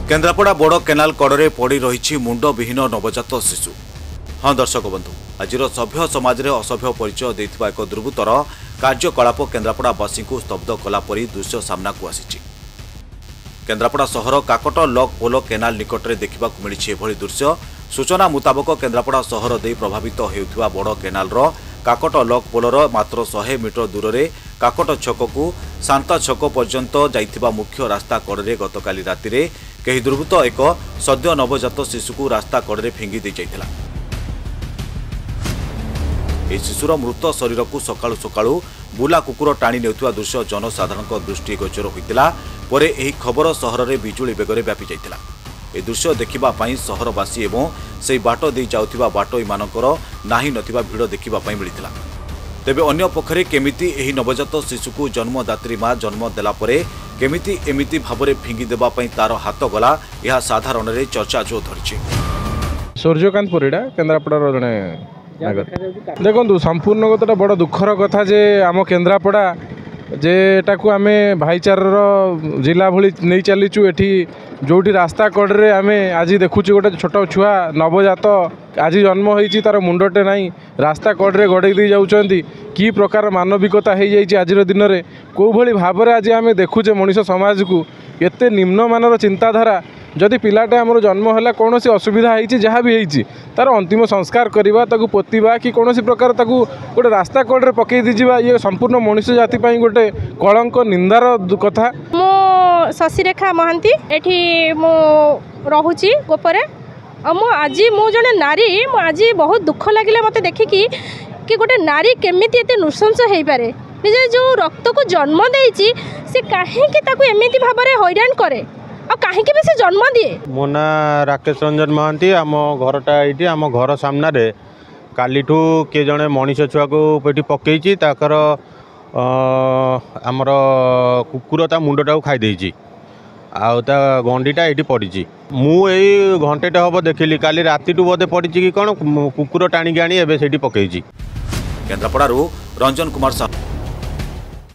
केन्द्रापड़ा बड़ केनाल कड़े पड़ी रही मुंडविहीन नवजात शिशु। हाँ दर्शक बंधु, आज सभ्य समाज में असभ्य परिचय देता एक दुर्बृत्तर कार्यकलाप केन्द्रापड़ावासी को स्तब्ध कलापरी दृश्य सामना को आसी। केन्द्रापड़ा सहर काकट लक पोल केनाल निकट में देखा मिली एभली दृश्य। सूचना मुताबक केन्द्रापड़ा सहर दे प्रभावित होता बड़ केनाल काकट लक पोलर मात्र 100 मीटर दूर में काकट छक को सांता छक पर्यंत जाइथिबा मुख्य रास्ता कड़े गतकाली राति रे कई दुर्बृत्त एक सद्य नवजात शिशु को रास्ता कड़े फिंगी दे जाइथिला। ए शिशुर मृत शरीर को सकाळु सकाळु बुला कुकुर टाणी नेउथुवा दृश्य जनसाधारण दृष्टि गोचर होइतिला। परे एही खबर सहर में बिजुली बेगरे व्यापी जाइतिला। ए दृश्य देखिबा पई सहरवासी एवं सेही बाट दे जाउथिबा बाटोई मानकर नाही नथिबा भिड़ देखिबा पई मिलितिला। तेबे अन्य पक्षरे केमिति एही नवजात शिशु को जन्मदात्री मां जन्म देला परे केमिति एमिति भाबरे फिंगी देबा पई तार हाथ गला यह साधारण रे चर्चा जो धरिछि। सूर्यकांत परिडा केन्द्रापड़ा जने देखो संपूर्ण गोटे बड़ दुखर कथा जे आम केन्द्रापड़ा जे एटाकू आमे भाईचार जिला भली नहीं चलीचु। एठी जोटी रास्ता कड़े आम आज देखुचु गोटे छोट छुआ नवजात आज जन्म होईची तार मुंडटे नहीं रास्ता कड़े गड़े दी जाउचंती। की प्रकार मानविकता हो जाइए आज दिन में कौ भली भाव में आज आम देखुचे मनीष समाज को एते निम्नमानर चिंताधारा। जदि पिलाटे आमर जन्म है कौन सी असुविधा होती जहाँ भी होती तार अंतिम संस्कार करवा ताकू पोतिबा कि कौन प्रकार ताकू गोटे रास्ता कड़े पकई दीजिबा ये संपूर्ण मनुष्य जाति गोटे कलंक निंदार कथा। मो शशिरेखा महांती एठी मो रहुची गोपरे आज मु जने नारी आज बहुत दुख लगे मत देखिकी कि गोटे नारी केमिति एते नृशंस हो पारे। निजे जो रक्त को जन्म देइची से काहे कि ताकू एमिति भाबरे हैरान करे आ काहे कि से जन्म दिए। मो ना राकेश रंजन महांती आम घरटा ये आम घर सामना रे कालीठू किए जड़े मनीष छुआ को पेटी पकईची ताकर आमर कुकुर ता मुंडटा को खाई देइची आउ ता गंडीटा ये पड़ी। मु यही घंटेटे हम देखिली काली राति बोधे पड़ी कि कौन कुकुर टाणी आनी एवं से पकईची। केन्द्रापड़ारू रंजन कुमार साहू।